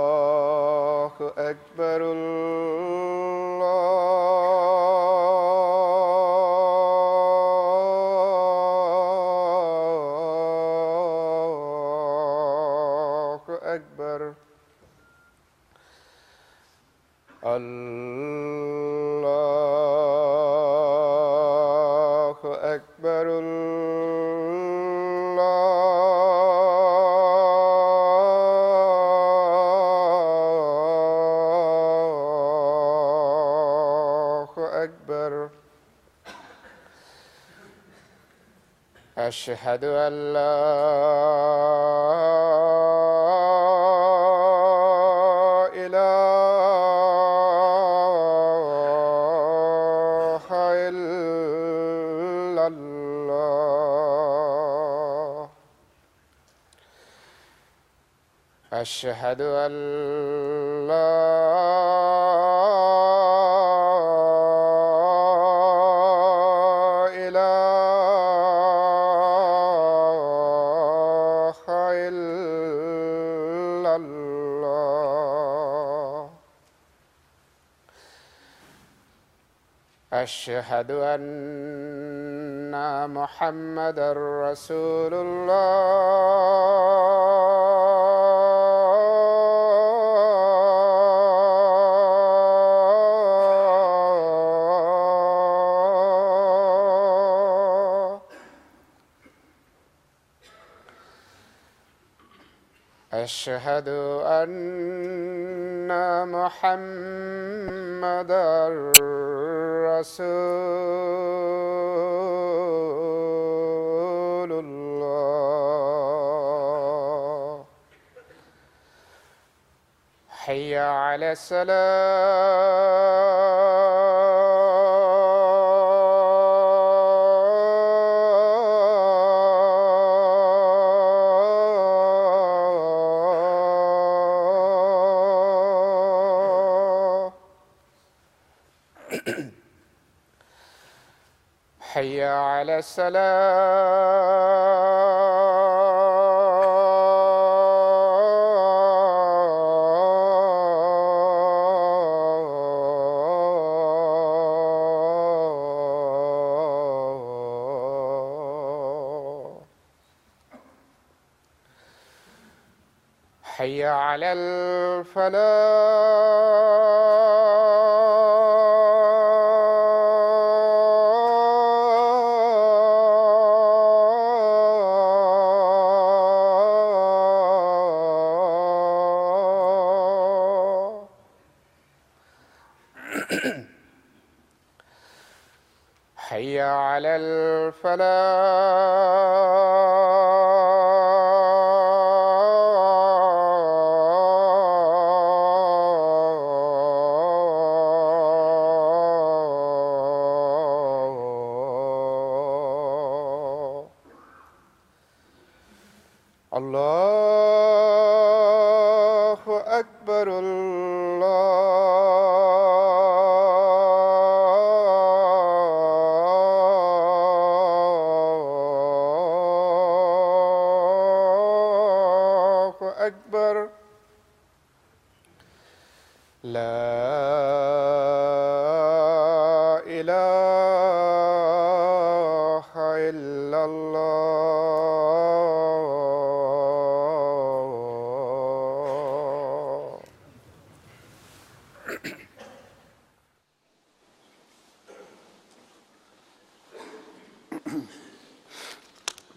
الله أكبر الله أكبر الله أكبر الله أكبر أشهد أن لا إله إلا الله أشهد أن لا إله إلا الله أشهد أن محمدًا رسول الله أشهد أن محمدًا رسول الله حي على الصلاة حي على الصلاة حي على الفلاح حي على الفلاح الله أكبر الله أكبر لا إله إلا الله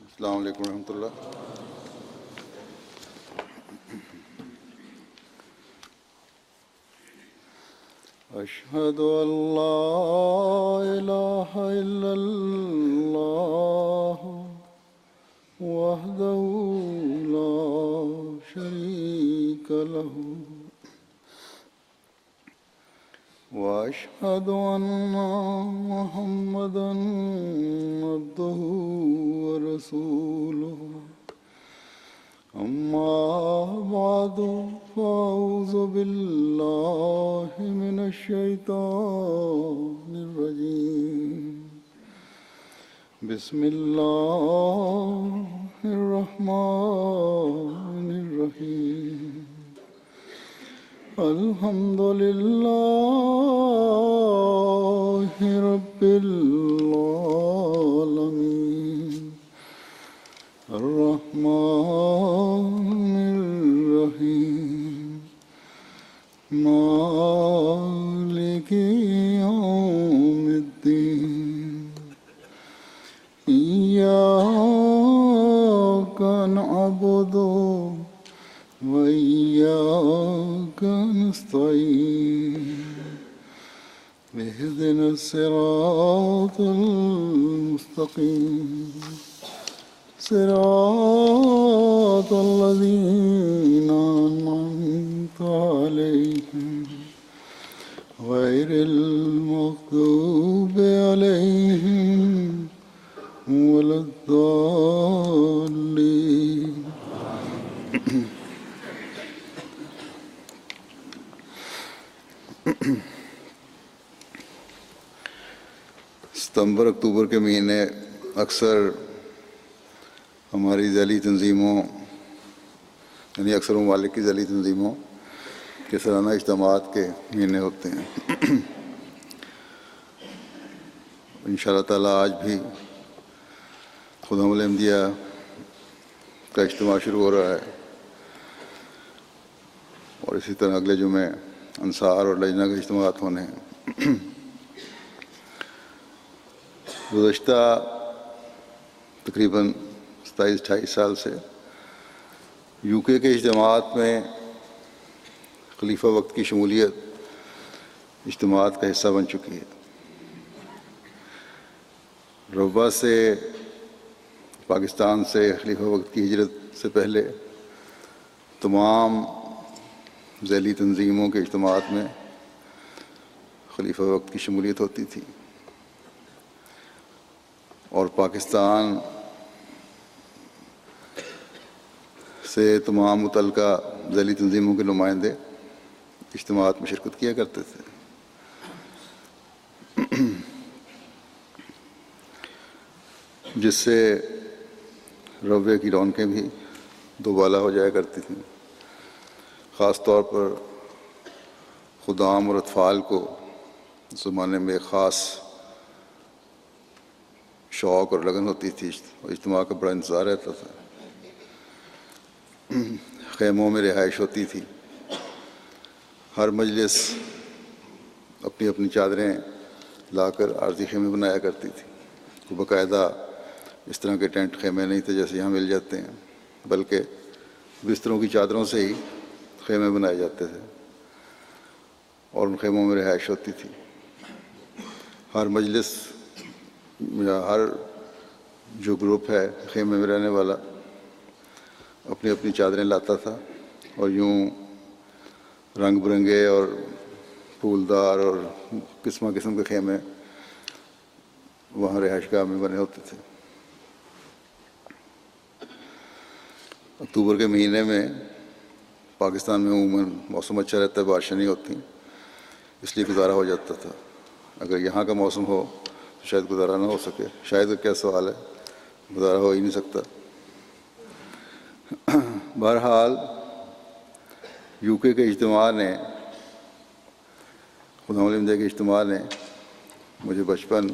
السلام عليكم ورحمة الله. أشهد أن لا إله إلا الله وحده لا شريك له وأشهد أن محمدًا عبده ورسوله. أما بعد فأعوذ بالله من الشيطان الرجيم. بسم الله الرحمن الرحيم الحمد لله رب العالمين الرحمن الرحيم مالك يوم الدين إياك نعبد وإياك نستعين اهدنا الصراط المستقيم صراط الذين أنعمت عليهم غير المغضوب عليهم ولا الضالين. ستمبر اکتوبر کے مہینے اکثر ہماری ذیلی تنظیموں یعنی اکثر ممالک کی ذیلی تنظیموں کے سالانہ اجتماعات کے مہینے ہوتے ہیں. انشاءاللہ تعالیٰ آج بھی خدام الانبیاء کا اجتماع شروع ہو رہا ہے اور اسی طرح اگلے جمعے انصار اور لجنہ کے اجتماعات ہونے ہیں. گزشتہ تقریباً 27-28 سال سے یو کے اجتماعات میں خلیفہ وقت کی شمولیت اجتماعات کا حصہ بن چکی ہے. ربوہ سے پاکستان سے خلیفہ وقت کی ہجرت سے پہلے تمام ذیلی تنظیموں کے اجتماعات میں خلیفہ وقت کی شمولیت ہوتی تھی اور پاکستان سے تمام متعلقہ ذیلی تنظیموں کے نمائندے اجتماعات میں شرکت کیا کرتے تھے. جس سے رویے کی رونقیں بھی دوبالا ہو جایا کرتی تھیں. خاص طور پر خدام اور اطفال کو اس زمانے میں ایک خاص شوق اور لگن ہوتی تھی اور اجتماع کا بڑا انتظار رہتا تھا. خیموں میں رہائش ہوتی تھی. ہر مجلس اپنی اپنی چادریں لا کر عارضی خیمے بنایا کرتی تھی. وہ باقاعدہ اس طرح کے ٹینٹ خیمے نہیں تھے جیسے یہاں مل جاتے ہیں، بلکہ بستروں کی چادروں سے ہی خیمے بنائے جاتے تھے اور ان خیموں میں رہائش ہوتی تھی. ہر مجلس یا ہر جو گروپ ہے خیمے میں رہنے والا اپنی اپنی چادریں لاتا تھا اور یوں رنگ برنگے اور پھولدار اور قسم قسم کے خیمے وہاں رہائش گاہ میں بنے ہوتے تھے. اکتوبر کے مہینے میں پاکستان میں عموماً موسم اچھا رہتا ہے، بارشیں نہیں ہوتی، اس لیے گزارا ہو جاتا تھا. اگر یہاں کا موسم ہو تو شاید گزارا نہ ہو سکے. شاید کیا سوال ہے، گزارا ہو ہی نہیں سکتا. بہرحال یو کے اجتماع نے خدام الانبیاء کے اجتماع نے مجھے بچپن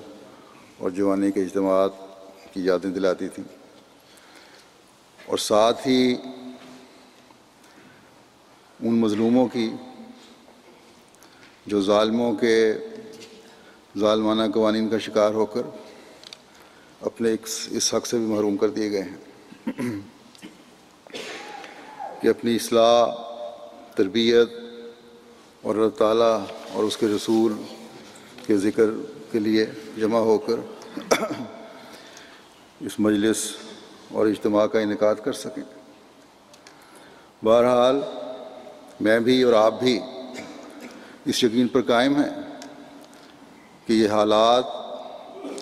اور جوانی کے اجتماعات کی یادیں دلاتی تھیں اور ساتھ ہی ان مظلوموں کی جو ظالموں کے ظالمانہ قوانین کا شکار ہو کر اپنے اس حق سے بھی محروم کر دیے گئے ہیں کہ اپنی اصلاح، تربیت اور اللہ تعالیٰ اور اس کے رسول کے ذکر کے لیے جمع ہو کر اس مجلس اور اجتماع کا انعقاد کر سکیں. بہرحال میں بھی اور آپ بھی اس یقین پر قائم ہیں کہ یہ حالات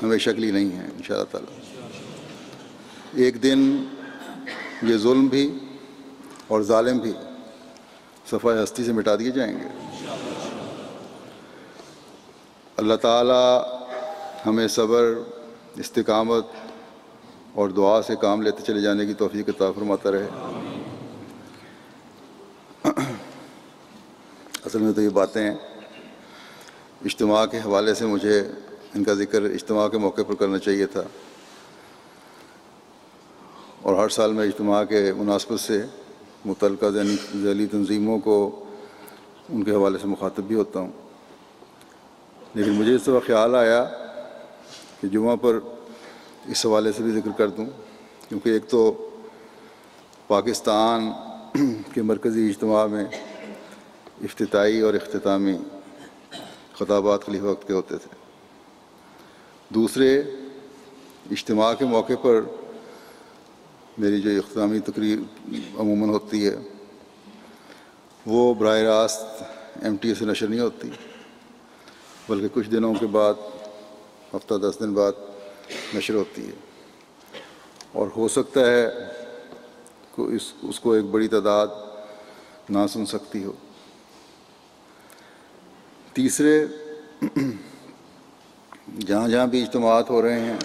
ہمیشہ کے لیے نہیں ہیں. انشاءاللہ تعالیٰ ایک دن یہ ظلم بھی اور ظالم بھی صفحہ ہستی سے مٹا دیے جائیں گے. اللہ تعالیٰ ہمیں صبر، استقامت اور دعا سے کام لیتے چلے جانے کی توفیق عطا فرماتا رہے۔ اصل میں تو یہ باتیں اجتماع کے حوالے سے مجھے ان کا ذکر اجتماع کے موقع پر کرنا چاہیے تھا، اور ہر سال میں اجتماع کے مناسبت سے متعلقہ ذیلی تنظیموں کو ان کے حوالے سے مخاطب بھی ہوتا ہوں، لیکن مجھے اس وقت خیال آیا کہ جمعہ پر اس حوالے سے بھی ذکر کر دوں، کیونکہ ایک تو پاکستان کے مرکزی اجتماع میں افتتاحی اور اختتامی خطابات خلیفہ وقت کے ہوتے تھے، دوسرے اجتماع کے موقع پر میری جو اختتامی تقریر عموماً ہوتی ہے وہ براہ راست MTA سے نشر نہیں ہوتی، بلکہ کچھ دنوں کے بعد، ہفتہ 10 دن بعد نشر ہوتی ہے، اور ہو سکتا ہے کہ اس کو ایک بڑی تعداد نہ سن سکتی ہو۔ تیسرے، جہاں جہاں بھی اجتماعات ہو رہے ہیں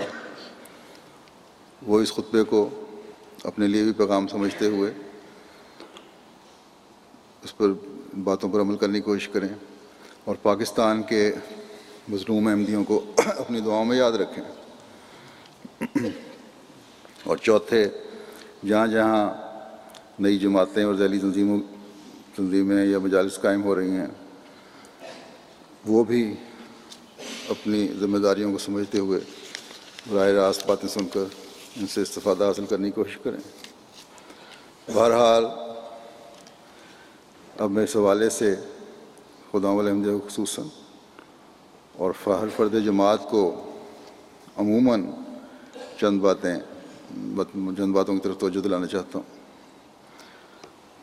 وہ اس خطبے کو اپنے لیے بھی پیغام سمجھتے ہوئے اس پر باتوں پر عمل کرنے کی کوشش کریں، اور پاکستان کے مظلوم احمدیوں کو اپنی دعاؤں میں یاد رکھیں۔ اور چوتھے، جہاں جہاں نئی جماعتیں اور ذیلی تنظیمیں یا مجالس قائم ہو رہی ہیں وہ بھی اپنی ذمہ داریوں کو سمجھتے ہوئے براہ راست باتیں سن کر ان سے استفادہ حاصل کرنے کی کوشش کریں۔ بہرحال اب میں اس حوالے سے خداوند الحمدیہ کو خصوصاً اور ہر فرد جماعت کو عموماً چند باتوں کی طرف توجہ دلانا چاہتا ہوں۔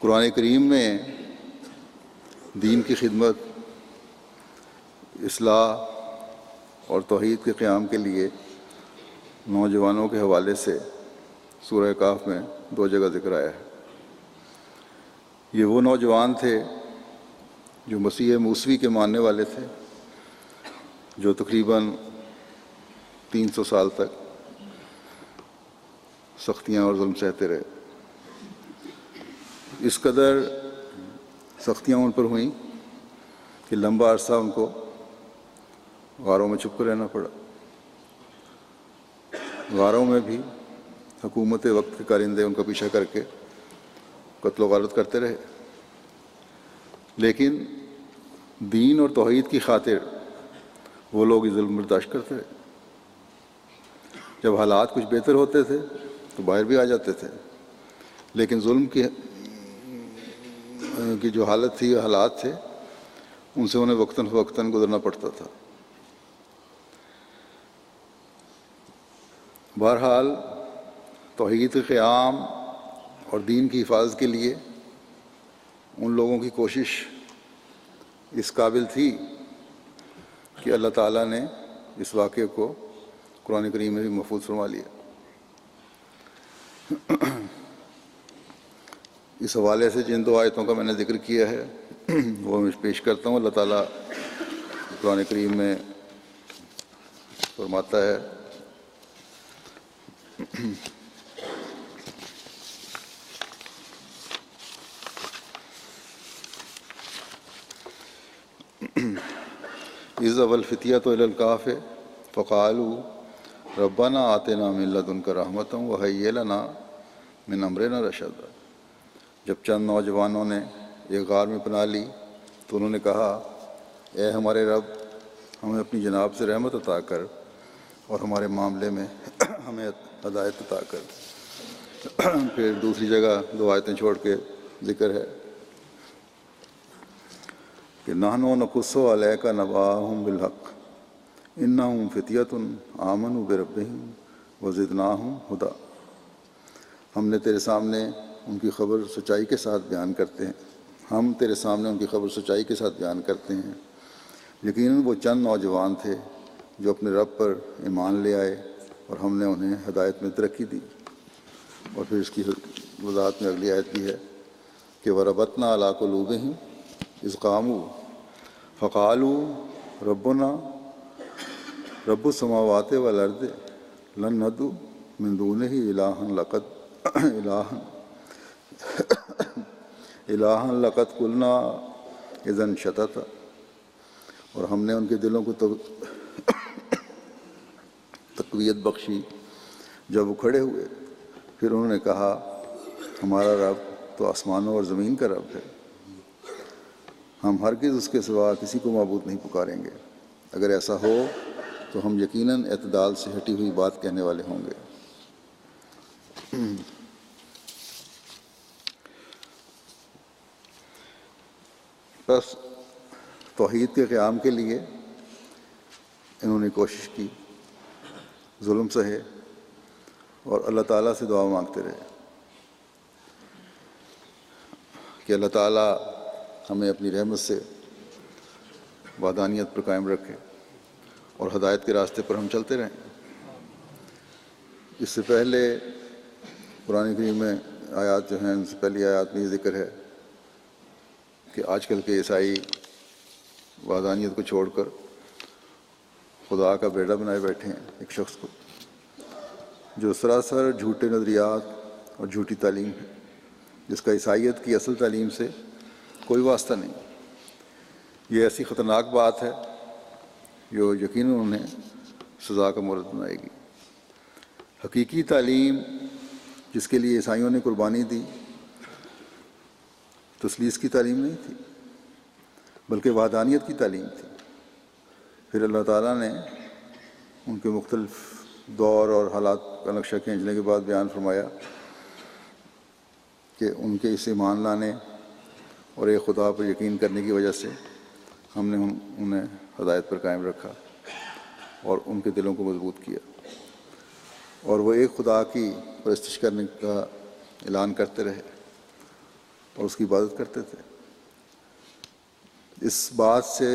قرآن کریم میں دین کی خدمت، اصلاح اور توحید کے قیام کے لیے نوجوانوں کے حوالے سے سورہ کہف میں 2 جگہ ذکر آیا ہے۔ یہ وہ نوجوان تھے جو مسیح موسوی کے ماننے والے تھے، جو تقریباً 300 سال تک سختیاں اور ظلم سہتے رہے۔ اس قدر سختیاں ان پر ہوئیں کہ لمبا عرصہ ان کو غاروں میں چھپ کر رہنا پڑا۔ غاروں میں بھی حکومت وقت کے کارندے ان کا پیچھا کر کے قتل و غارت کرتے رہے، لیکن دین اور توحید کی خاطر وہ لوگ یہ ظلم برداشت کرتے رہے۔ جب حالات کچھ بہتر ہوتے تھے تو باہر بھی آ جاتے تھے، لیکن ظلم کی جو حالت تھی، حالات تھے، ان سے انہیں وقتاً فوقتاً گزرنا پڑتا تھا۔ بہرحال توحید کے قیام اور دین کی حفاظت کے لیے ان لوگوں کی کوشش اس قابل تھی کہ اللہ تعالیٰ نے اس واقعے کو قرآن کریم میں بھی محفوظ فرما لیا۔ اس حوالے سے جن 2 آیتوں کا میں نے ذکر کیا ہے وہ میں پیش کرتا ہوں۔ اللہ تعالیٰ قرآن کریم میں فرماتا ہے، اذ اول فتیۃ الی الکہف فقالوا ربنا آتنا من لدنک رحمۃ وہیئ لنا من امرنا رشدا۔ جب چند نوجوانوں نے ایک غار میں پناہ لی تو انہوں نے کہا، اے ہمارے رب، ہمیں اپنی جناب سے رحمت عطا کر اور ہمارے معاملے میں ہمیں ہدایت عطا کر۔ پھر دوسری جگہ 2 آیتیں چھوڑ کے ذکر ہے کہ نحن نقص علیک نبأہم بالحق انہم فتیۃ آمنوا بربہم وزدناہم ہدی۔ ہم نے تیرے سامنے ان کی خبر سچائی کے ساتھ بیان کرتے ہیں، ہم تیرے سامنے ان کی خبر سچائی کے ساتھ بیان کرتے ہیں، یقیناً وہ چند نوجوان تھے جو اپنے رب پر ایمان لے آئے اور ہم نے انہیں ہدایت میں ترقی دی۔ اور پھر اس کی وضاحت میں اگلی آیت بھی ہے کہ وَرَبَطْنَا عَلَىٰ قُلُوبِهِمْ إِذْ قَامُوا فَقَالُوا رَبُّنَا رَبُّ السَّمَاوَاتِ وَالْأَرْضِ لَن نَّدْعُوَ من دونه إلها لقد قلنا إذا شططا، اور ہم نے ان کے دلوں کو تقویت بخشی جب وہ کھڑے ہوئے، پھر انہوں نے کہا ہمارا رب تو آسمانوں اور زمین کا رب ہے، ہم ہرگز اس کے سوا کسی کو معبود نہیں پکاریں گے، اگر ایسا ہو تو ہم یقیناً اعتدال سے ہٹی ہوئی بات کہنے والے ہوں گے۔ بس توحید کے قیام کے لیے انہوں نے کوشش کی، ظلم سہے اور اللہ تعالیٰ سے دعا مانگتے رہے کہ اللہ تعالیٰ ہمیں اپنی رحمت سے وحدانیت پر قائم رکھے اور ہدایت کے راستے پر ہم چلتے رہیں۔ اس سے پہلے قرآن کریم میں آیات جو ہیں، ان سے پہلی آیات میں یہ ذکر ہے کہ آج کل کے عیسائی وحدانیت کو چھوڑ کر خدا کا بیٹا بنائے بیٹھے ہیں ایک شخص کو، جو سراسر جھوٹے نظریات اور جھوٹی تعلیم ہے، جس کا عیسائیت کی اصل تعلیم سے کوئی واسطہ نہیں۔ یہ ایسی خطرناک بات ہے جو یقیناً انہیں سزا کا مورد بنائے گی۔ حقیقی تعلیم جس کے لیے عیسائیوں نے قربانی دی تثلیث کی تعلیم نہیں تھی، بلکہ وحدانیت کی تعلیم تھی۔ پھر اللہ تعالیٰ نے ان کے مختلف دور اور حالات کا نقشہ کھینچنے کے بعد بیان فرمایا کہ ان کے اس ایمان لانے اور ایک خدا پر یقین کرنے کی وجہ سے ہم نے انہیں ہدایت پر قائم رکھا اور ان کے دلوں کو مضبوط کیا، اور وہ ایک خدا کی پرستش کرنے کا اعلان کرتے رہے اور اس کی عبادت کرتے تھے۔ اس بات سے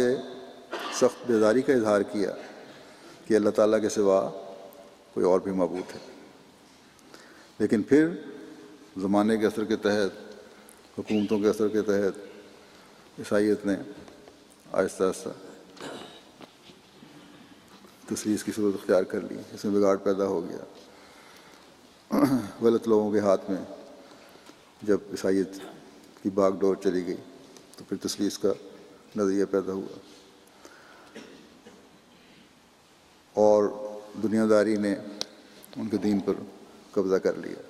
سخت بیزاری کا اظہار کیا کہ اللہ تعالیٰ کے سوا کوئی اور بھی معبود ہے، لیکن پھر زمانے کے اثر کے تحت، حکومتوں کے اثر کے تحت عیسائیت نے آہستہ آہستہ تثلیث کی صورت اختیار کر لی، اس میں بگاڑ پیدا ہو گیا۔ غلط لوگوں کے ہاتھ میں جب عیسائیت کی باغ ڈور چلی گئی تو پھر تثلیث کا نظریہ پیدا ہوا، اور دنیا داری نے ان کے دین پر قبضہ کر لیا۔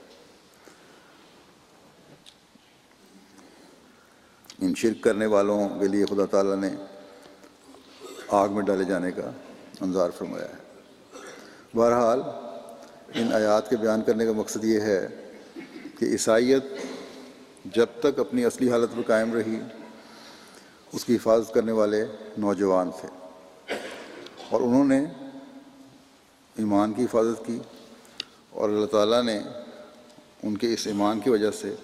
ان شرک کرنے والوں کے لیے خدا تعالیٰ نے آگ میں ڈالے جانے کا انذار فرمایا ہے۔ بہرحال ان آیات کے بیان کرنے کا مقصد یہ ہے کہ عیسائیت جب تک اپنی اصلی حالت پر قائم رہی، اس کی حفاظت کرنے والے نوجوان تھے، اور انہوں نے ایمان کی حفاظت کی، اور اللہ تعالیٰ نے ان کے اس ایمان کی وجہ سے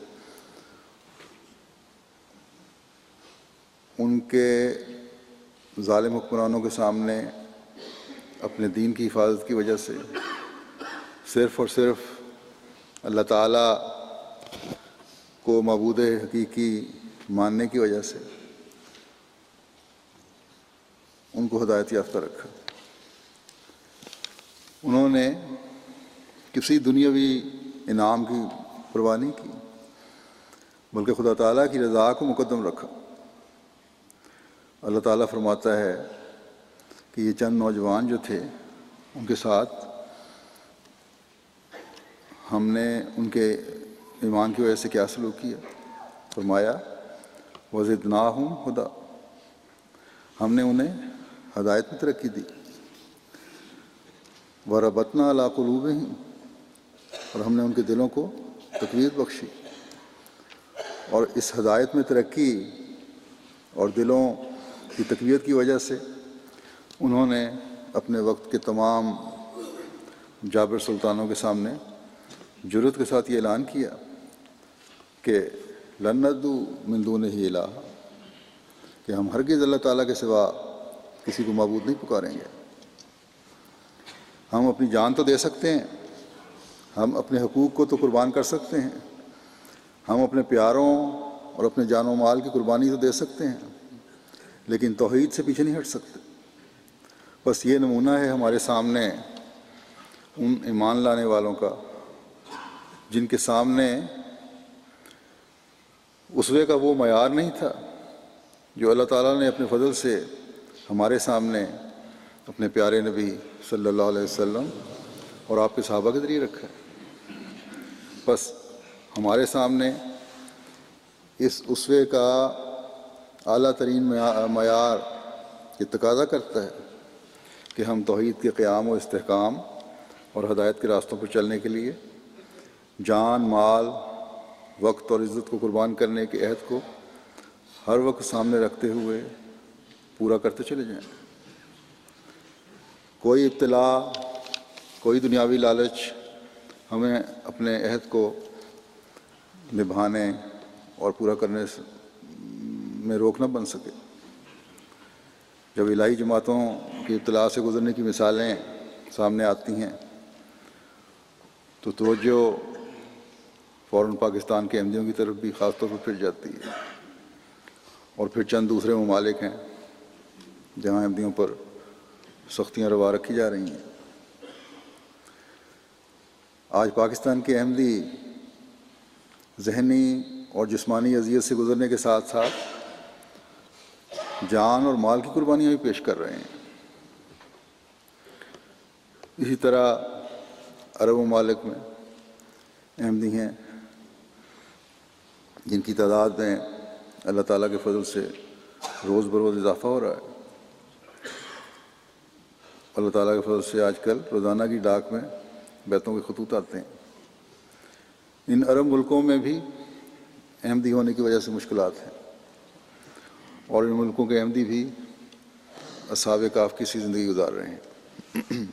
ان کے ظالم حکمرانوں کے سامنے اپنے دین کی حفاظت کی وجہ سے صرف اور صرف اللہ تعالیٰ کو معبود حقیقی ماننے کی وجہ سے ان کو ہدایت یافتہ رکھا۔ انہوں نے کسی دنیاوی انعام کی پرواہ نہیں کی، بلکہ خدا تعالیٰ کی رضا کو مقدم رکھا۔ اللہ تعالیٰ فرماتا ہے کہ یہ چند نوجوان جو تھے، ان کے ساتھ ہم نے ان کے ایمان کی وجہ سے کیا سلوک کیا؟ فرمایا وَزِدْنَاهُمْ هُدًى، ہم نے انہیں ہدایت میں ترقی دی۔ وَرَبَطْنَا عَلَىٰ قُلُوبِهِمْ، اور ہم نے ان کے دلوں کو تقویت بخشی۔ اور اس ہدایت میں ترقی اور دلوں کی تقویت کی وجہ سے انہوں نے اپنے وقت کے تمام جابر سلطانوں کے سامنے جرأت کے ساتھ یہ اعلان کیا کہ لَن نَدْعُوَ مِن دُونِهِ إِلَٰهًا، کہ ہم ہرگز اللہ تعالیٰ کے سوا کسی کو معبود نہیں پکاریں گے۔ ہم اپنی جان تو دے سکتے ہیں، ہم اپنے حقوق کو تو قربان کر سکتے ہیں، ہم اپنے پیاروں اور اپنے جان و مال کی قربانی تو دے سکتے ہیں، لیکن توحید سے پیچھے نہیں ہٹ سکتے۔ بس یہ نمونہ ہے ہمارے سامنے ان ایمان لانے والوں کا جن کے سامنے اسوے کا وہ معیار نہیں تھا جو اللہ تعالیٰ نے اپنے فضل سے ہمارے سامنے اپنے پیارے نبی صلی اللہ علیہ وسلم اور آپ کے صحابہ کے ذریعے رکھا ہے۔ بس ہمارے سامنے اس اسوے کا اعلیٰ ترین معیار یہ تقاضا کرتا ہے کہ ہم توحید کے قیام و استحکام اور ہدایت کے راستوں پر چلنے کے لیے جان، مال، وقت اور عزت کو قربان کرنے کے عہد کو ہر وقت سامنے رکھتے ہوئے پورا کرتے چلے جائیں۔ کوئی ابتلا، کوئی دنیاوی لالچ ہمیں اپنے عہد کو نبھانے اور پورا کرنے میں روک نہ بن سکے۔ جب الہی جماعتوں کی ابتلا سے گزرنے کی مثالیں سامنے آتی ہیں تو توجہ فوراً پاکستان کے احمدیوں کی طرف بھی خاص طور پر پھر جاتی ہے، اور پھر چند دوسرے ممالک ہیں جہاں احمدیوں پر سختیاں روا رکھی جا رہی ہیں۔ آج پاکستان کے احمدی ذہنی اور جسمانی اذیت سے گزرنے کے ساتھ ساتھ جان اور مال کی قربانیاں بھی پیش کر رہے ہیں۔ اسی طرح عرب ممالک میں احمدی ہیں جن کی تعداد میں اللہ تعالیٰ کے فضل سے روز بروز اضافہ ہو رہا ہے۔ اللہ تعالیٰ کے فضل سے آج کل روزانہ کی ڈاک میں بیتوں کے خطوط آتے ہیں۔ ان عرب ملکوں میں بھی احمدی ہونے کی وجہ سے مشکلات ہیں، اور ان ملکوں کے احمدی بھی اصحاب کہف کی سی زندگی گزار رہے ہیں۔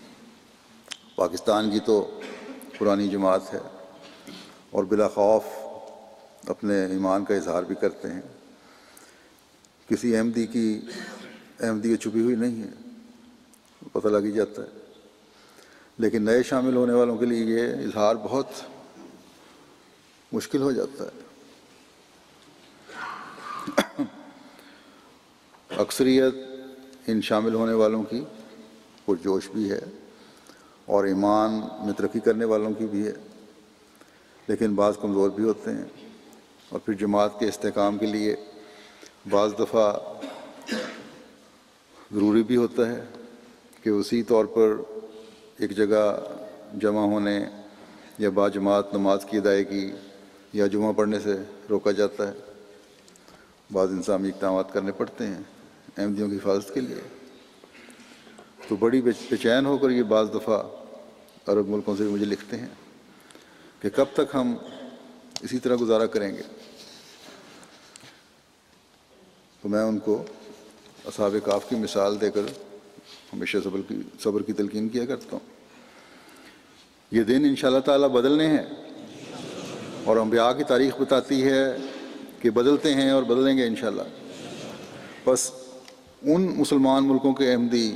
پاکستان کی تو پرانی جماعت ہے اور بلا خوف اپنے ایمان کا اظہار بھی کرتے ہیں۔ کسی احمدی کی احمدیت چھپی ہوئی نہیں ہے، پتہ لگ ہی جاتا ہے، لیکن نئے شامل ہونے والوں کے لیے یہ اظہار بہت مشکل ہو جاتا ہے۔ اکثریت ان شامل ہونے والوں کی پرجوش بھی ہے اور ایمان میں ترقی کرنے والوں کی بھی ہے، لیکن بعض کمزور بھی ہوتے ہیں، اور پھر جماعت کے استحکام کے لیے بعض دفعہ ضروری بھی ہوتا ہے کہ اسی طور پر ایک جگہ جمع ہونے یا با جماعت نماز کی ادائیگی یا جمعہ پڑھنے سے روکا جاتا ہے۔ بعض انتظامی اقدامات کرنے پڑتے ہیں احمدیوں کی حفاظت کے لیے، تو بڑی بے چین ہو کر یہ بعض دفعہ عرب ملکوں سے بھی مجھے لکھتے ہیں کہ کب تک ہم اسی طرح گزارا کریں گے۔ تو میں ان کو اصحاب کہف کی مثال دے کر ہمیشہ صبر کی تلقین کیا کرتا ہوں۔ یہ دن انشاءاللہ تعالیٰ بدلنے ہیں، اور انبیاء کی تاریخ بتاتی ہے کہ بدلتے ہیں اور بدلیں گے انشاءاللہ۔ بس ان مسلمان ملکوں کے احمدی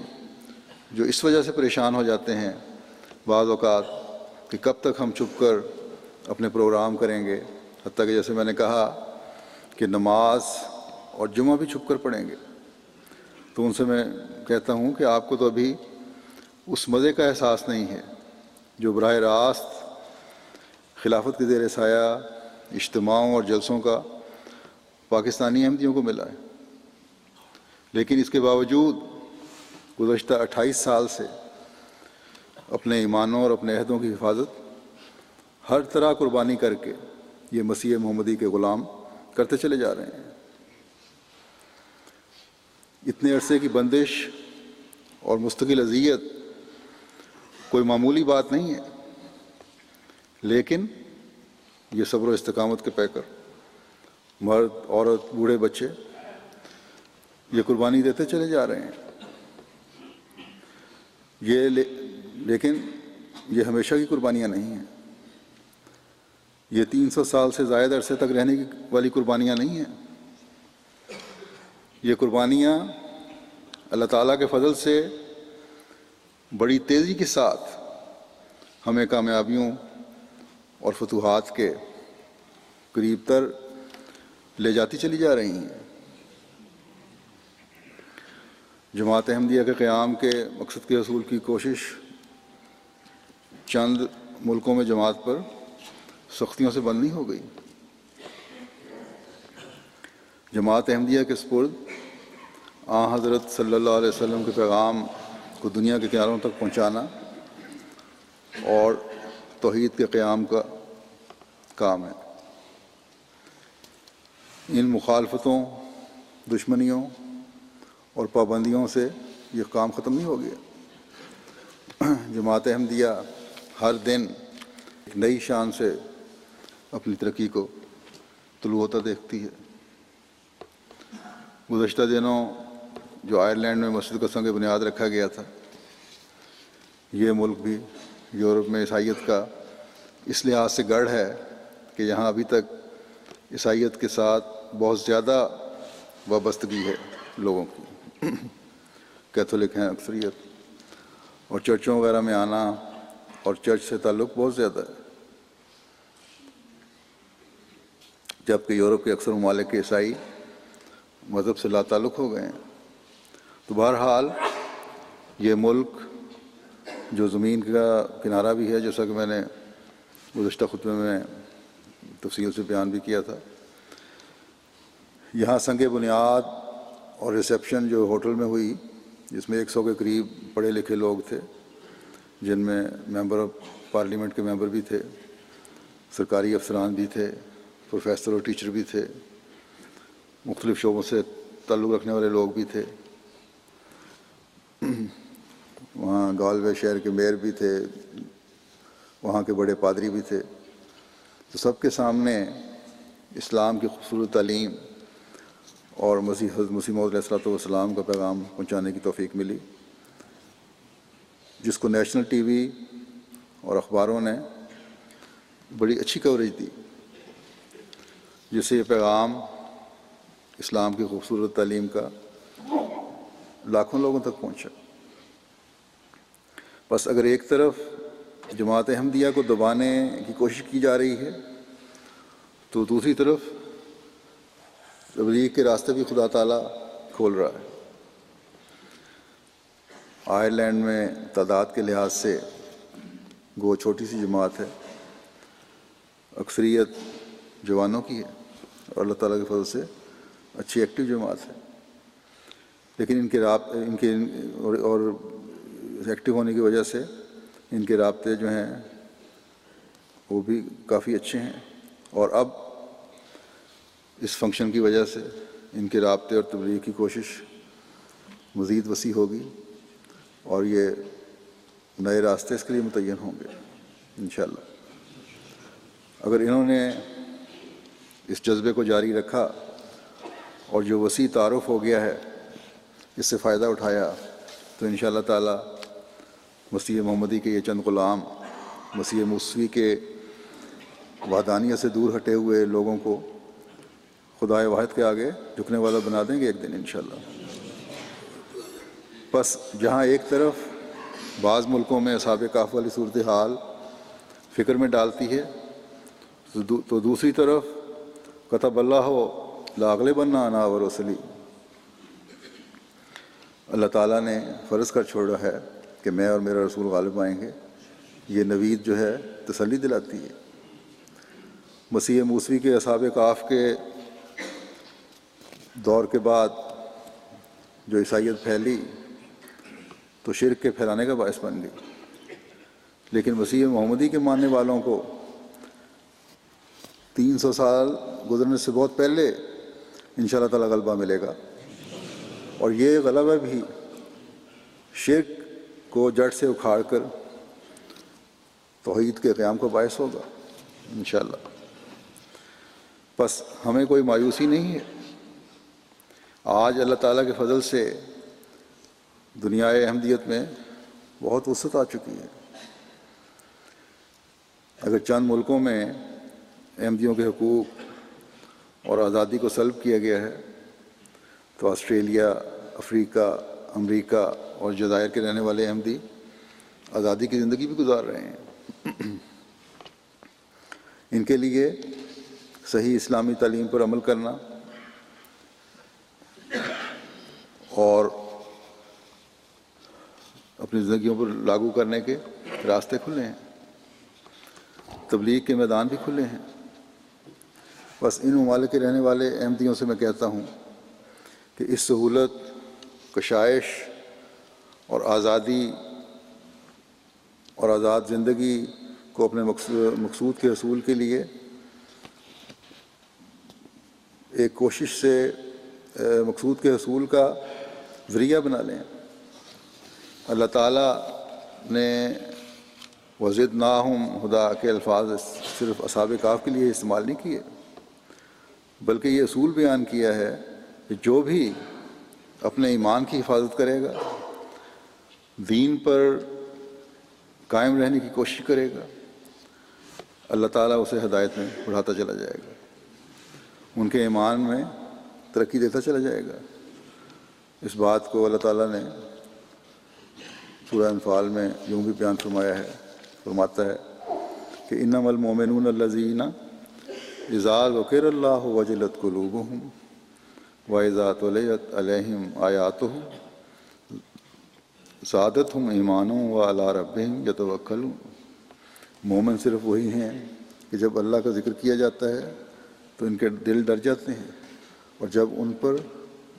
جو اس وجہ سے پریشان ہو جاتے ہیں بعض اوقات کہ کب تک ہم چھپ کر اپنے پروگرام کریں گے، حتیٰ کہ جیسے میں نے کہا کہ نماز اور جمعہ بھی چھپ کر پڑھیں گے، تو ان سے میں کہتا ہوں کہ آپ کو تو ابھی اس مزے کا احساس نہیں ہے جو براہ راست خلافت کے زیر سایہ اجتماعوں اور جلسوں کا پاکستانی احمدیوں کو ملا ہے۔ لیکن اس کے باوجود گزشتہ 28 سال سے اپنے ایمانوں اور اپنے عہدوں کی حفاظت ہر طرح قربانی کر کے یہ مسیح محمدی کے غلام کرتے چلے جا رہے ہیں۔ اتنے عرصے کی بندش اور مستقل اذیت کوئی معمولی بات نہیں ہے، لیکن یہ صبر و استقامت کے پیکر مرد، عورت، بوڑھے، بچے یہ قربانی دیتے چلے جا رہے ہیں۔ لیکن یہ ہمیشہ کی قربانیاں نہیں ہیں، یہ 300 سال سے زائد عرصے تک رہنے والی قربانیاں نہیں ہیں۔ یہ قربانیاں اللہ تعالیٰ کے فضل سے بڑی تیزی کے ساتھ ہمیں کامیابیوں اور فتوحات کے قریب تر لے جاتی چلی جا رہی ہیں۔ جماعت احمدیہ کے قیام کے مقصد کے حصول کی کوشش چند ملکوں میں جماعت پر سختیوں سے بندی ہو گئی۔ جماعت احمدیہ کے سپرد حضرت صلی اللہ علیہ وسلم کے پیغام کو دنیا کے کناروں تک پہنچانا اور توحید کے قیام کا کام ہے۔ ان مخالفتوں، دشمنیوں اور پابندیوں سے یہ کام ختم نہیں ہو گیا۔ جماعت احمدیہ ہر دن ایک نئی شان سے اپنی ترقی کو طلوع ہوتا دیکھتی ہے۔ گزشتہ دنوں جو آئرلینڈ میں مسجد کا سنگ بنیاد رکھا گیا تھا، یہ ملک بھی یورپ میں عیسائیت کا اس لحاظ سے گڑھ ہے کہ یہاں ابھی تک عیسائیت کے ساتھ بہت زیادہ وابستگی ہے لوگوں کی۔ کیتھولک ہیں اکثریت، اور چرچوں وغیرہ میں آنا اور چرچ سے تعلق بہت زیادہ ہے، جبکہ یورپ کے اکثر ممالک کے عیسائی مذہب سے لا تعلق ہو گئے ہیں۔ تو بہرحال یہ ملک جو زمین کا کنارہ بھی ہے، جیسا کہ میں نے گزشتہ خطبے میں تفصیل سے بیان بھی کیا تھا، یہاں سنگ بنیاد اور ریسیپشن جو ہوٹل میں ہوئی، جس میں 100 کے قریب پڑھے لکھے لوگ تھے، جن میں ممبر آف پارلیمنٹ کے ممبر بھی تھے، سرکاری افسران بھی تھے، پروفیسر اور ٹیچر بھی تھے، مختلف شعبوں سے تعلق رکھنے والے لوگ بھی تھے، وہاں گالوے شہر کے میئر بھی تھے، وہاں کے بڑے پادری بھی تھے۔ تو سب کے سامنے اسلام کی خوبصورت تعلیم اور حضرت مسیح موعود علیہ السلام کا پیغام پہنچانے کی توفیق ملی، جس کو نیشنل ٹی وی اور اخباروں نے بڑی اچھی کوریج دی، جس سے یہ پیغام اسلام کی خوبصورت تعلیم کا لاکھوں لوگوں تک پہنچا۔ بس اگر ایک طرف جماعت احمدیہ کو دبانے کی کوشش کی جا رہی ہے، تو دوسری طرف تبلیغ کے راستے بھی خدا تعالیٰ کھول رہا ہے۔ آئرلینڈ میں تعداد کے لحاظ سے گو چھوٹی سی جماعت ہے، اکثریت جوانوں کی ہے، اور اللہ تعالیٰ کے فضل سے اچھی ایکٹیو جماعت ہے، لیکن ان کے اور ایکٹیو ہونے کی وجہ سے ان کے رابطے جو ہیں وہ بھی کافی اچھے ہیں، اور اب اس فنکشن کی وجہ سے ان کے رابطے اور تبلیغ کی کوشش مزید وسیع ہوگی، اور یہ نئے راستے اس کے لیے متعین ہوں گے انشاءاللہ۔ اگر انہوں نے اس جذبے کو جاری رکھا اور جو وسیع تعارف ہو گیا ہے اس سے فائدہ اٹھایا، تو انشاءاللہ تعالی مسیح محمدی کے یہ چند غلام مسیح موسوی کے وحدانیت سے دور ہٹے ہوئے لوگوں کو خدائے واحد کے آگے جھکنے والا بنا دیں گے ایک دن انشاءاللہ۔ بس جہاں ایک طرف بعض ملکوں میں اصحاب کہف والی صورتحال فکر میں ڈالتی ہے، تو دوسری طرف کتب اللہ لاغلبن انا ورسلی، اللہ تعالیٰ نے فرض کر چھوڑا ہے کہ میں اور میرا رسول غالب آئیں گے۔ یہ نوید جو ہے تسلی دلاتی ہے۔ مسیح موسوی کے اصحاب کہف کے دور کے بعد جو عیسائیت پھیلی تو شرک کے پھیلانے کا باعث بن گئی، لیکن مسیح محمدی کے ماننے والوں کو 300 سال گزرنے سے بہت پہلے انشاءاللہ تعالی غلبہ ملے گا، اور یہ غلبہ بھی شرک کو جڑ سے اکھاڑ کر توحید کے قیام کا باعث ہوگا انشاءاللہ۔ بس ہمیں کوئی مایوسی نہیں ہے۔ آج اللہ تعالیٰ کے فضل سے دنیا احمدیت میں بہت وسعت آ چکی ہے۔ اگر چند ملکوں میں احمدیوں کے حقوق اور آزادی کو سلب کیا گیا ہے، تو آسٹریلیا، افریقہ، امریکہ اور جزائر کے رہنے والے احمدی آزادی کی زندگی بھی گزار رہے ہیں۔ ان کے لیے صحیح اسلامی تعلیم پر عمل کرنا اور اپنی زندگیوں پر لاگو کرنے کے راستے کھلے ہیں۔ تبلیغ کے میدان بھی کھلے ہیں۔ بس ان ممالک کے رہنے والے احمدیوں سے میں کہتا ہوں کہ اس سہولت، کشائش اور آزادی اور آزاد زندگی کو اپنے مقصود کے حصول کے لیے ایک کوشش سے مقصود کے حصول کا ذریعہ بنا لیں۔ اللہ تعالیٰ نے وَزِدْنَاهُمْ ہدا کے الفاظ صرف اصحاب کہف کے لیے استعمال نہیں کیے، بلکہ یہ اصول بیان کیا ہے کہ جو بھی اپنے ایمان کی حفاظت کرے گا، دین پر قائم رہنے کی کوشش کرے گا، اللہ تعالیٰ اسے ہدایت میں بڑھاتا چلا جائے گا، ان کے ایمان میں ترقی دیتا چلا جائے گا۔ اس بات کو اللہ تعالیٰ نے سورہ انفال میں یوں بھی بیان فرماتا ہے کہ انما المؤمنون الذین اذا ذکر اللہ وجلت قلوبہم واذا تلیت علیہم آیاتہ زادتہم ایمانا وعلی ربہم یتوکلون۔ مومن صرف وہی ہیں کہ جب اللہ کا ذکر کیا جاتا ہے تو ان کے دل ڈر جاتے ہیں، اور جب ان پر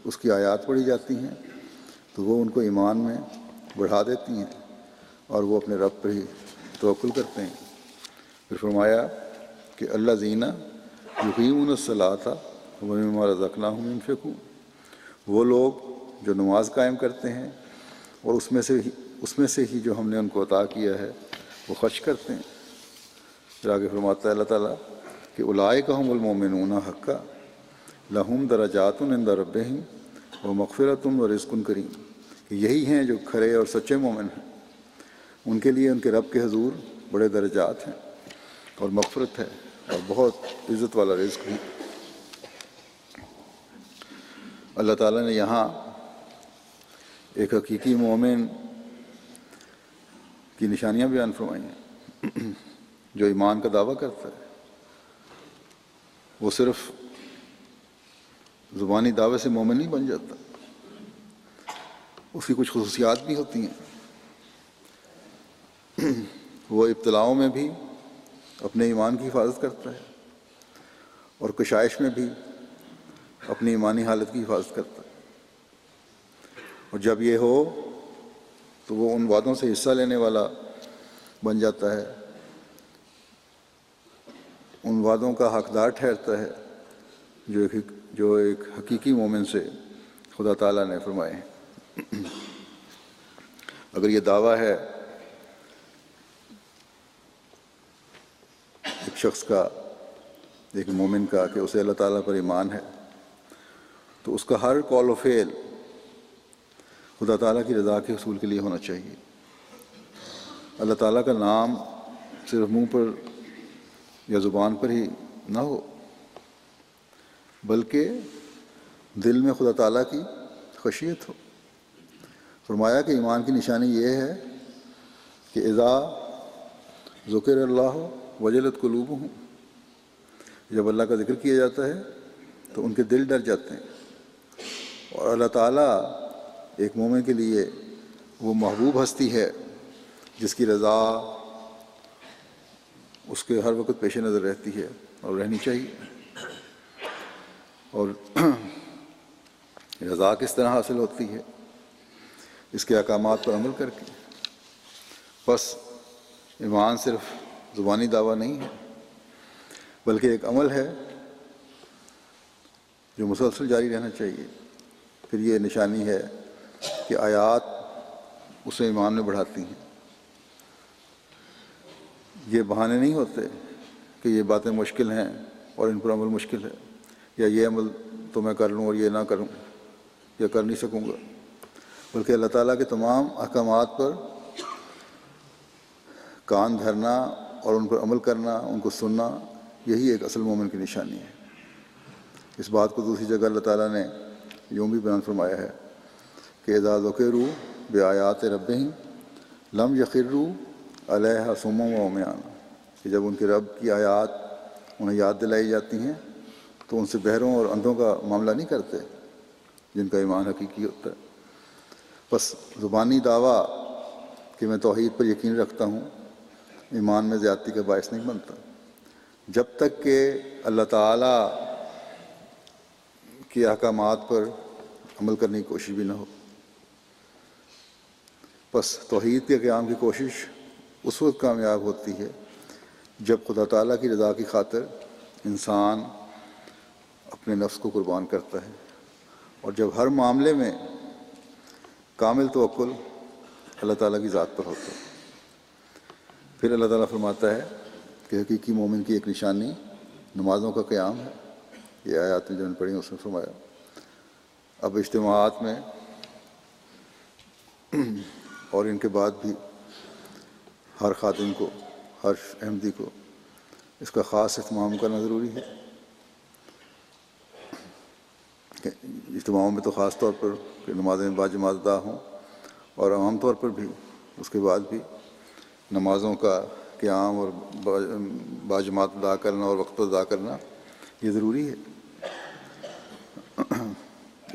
اس کی آیات پڑھی جاتی ہیں تو وہ ان کو ایمان میں بڑھا دیتی ہیں اور وہ اپنے رب پر ہی توکل کرتے ہیں۔ پھر فرمایا کہ اللہ زینہ یقیمون الصلاۃ ومما رزقناہم ينفقون، وہ لوگ جو نماز قائم کرتے ہیں اور اس میں سے ہی جو ہم نے ان کو عطا کیا ہے وہ خرچ کرتے ہیں۔ پھر آگے فرماتا ہے اللہ تعالیٰ کہ اولئک هم المؤمنون حقا لہم درجات عند ربہم ومغفرۃ ورزق کریم، کہ یہی ہیں جو کھرے اور سچے مومن ہیں، ان کے لیے ان کے رب کے حضور بڑے درجات ہیں اور مغفرت ہے اور بہت عزت والا رزق بھی۔ اللہ تعالیٰ نے یہاں ایک حقیقی مومن کی نشانیاں بیان فرمائی ہیں۔ جو ایمان کا دعویٰ کرتا ہے وہ صرف زبانی دعوے سے مومن نہیں بن جاتا، اس کی کچھ خصوصیات بھی ہوتی ہیں۔ وہ ابتلاؤں میں بھی اپنے ایمان کی حفاظت کرتا ہے اور کشائش میں بھی اپنی ایمانی حالت کی حفاظت کرتا ہے، اور جب یہ ہو تو وہ ان وعدوں سے حصہ لینے والا بن جاتا ہے، ان وعدوں کا حقدار ٹھہرتا ہے جو ایک حقیقی مومن سے خدا تعالیٰ نے فرمائے ہیں۔ اگر یہ دعویٰ ہے ایک شخص کا، ایک مومن کا، کہ اسے اللہ تعالیٰ پر ایمان ہے، تو اس کا ہر قول و فعل خدا تعالیٰ کی رضا کے حصول کے لیے ہونا چاہیے۔ اللہ تعالیٰ کا نام صرف منہ پر یا زبان پر ہی نہ ہو، بلکہ دل میں خدا تعالیٰ کی خشیت ہو۔ فرمایا کہ ایمان کی نشانی یہ ہے کہ اذا ذکر اللہ وجلت قلوبہم، جب اللہ کا ذکر کیا جاتا ہے تو ان کے دل ڈر جاتے ہیں، اور اللہ تعالیٰ ایک مومن کے لیے وہ محبوب ہستی ہے جس کی رضا اس کے ہر وقت پیش نظر رہتی ہے اور رہنی چاہیے۔ اور رضا کس طرح حاصل ہوتی ہے؟ اس کے احکامات پر عمل کر کے۔ بس ایمان صرف زبانی دعویٰ نہیں ہے، بلکہ ایک عمل ہے جو مسلسل جاری رہنا چاہیے۔ پھر یہ نشانی ہے کہ آیات اسے ایمان میں بڑھاتی ہیں۔ یہ بہانے نہیں ہوتے کہ یہ باتیں مشکل ہیں اور ان پر عمل مشکل ہے، یا یہ عمل تو میں کر لوں اور یہ نہ کروں یا کر نہیں سکوں گا، بلکہ اللہ تعالیٰ کے تمام احکامات پر کان دھرنا اور ان پر عمل کرنا، ان کو سننا، یہی ایک اصل مومن کی نشانی ہے۔ اس بات کو دوسری جگہ اللہ تعالیٰ نے یوں بھی بیان فرمایا ہے کہ اذا ذکروا بآیات ربہم لم یخروا علیہا صما وعمیانا، کہ جب ان کے رب کی آیات انہیں یاد دلائی جاتی ہیں تو ان سے بہروں اور اندھوں کا معاملہ نہیں کرتے جن کا ایمان حقیقی ہوتا ہے۔ بس زبانی دعویٰ کہ میں توحید پر یقین رکھتا ہوں ایمان میں زیادتی کا باعث نہیں بنتا جب تک کہ اللہ تعالیٰ کے احکامات پر عمل کرنے کی کوشش بھی نہ ہو۔ بس توحید کے قیام کی کوشش اس وقت کامیاب ہوتی ہے جب خدا تعالیٰ کی رضا کی خاطر انسان اپنے نفس کو قربان کرتا ہے، اور جب ہر معاملے میں کامل توکل اللہ تعالیٰ کی ذات پر ہوتا ہے۔ پھر اللہ تعالیٰ فرماتا ہے کہ حقیقی مومن کی ایک نشانی نمازوں کا قیام ہے۔ یہ آیات میں جو نے پڑھی اس میں فرمایا۔ اب اجتماعات میں اور ان کے بعد بھی ہر خادم کو، ہر احمدی کو اس کا خاص اہتمام کرنا ضروری ہے کہ اجتماعوں میں تو خاص طور پر کہ نمازیں باجماعت ادا ہوں، اور عام طور پر بھی اس کے بعد بھی نمازوں کا قیام اور باجماعت ادا کرنا اور وقت پر ادا کرنا یہ ضروری ہے۔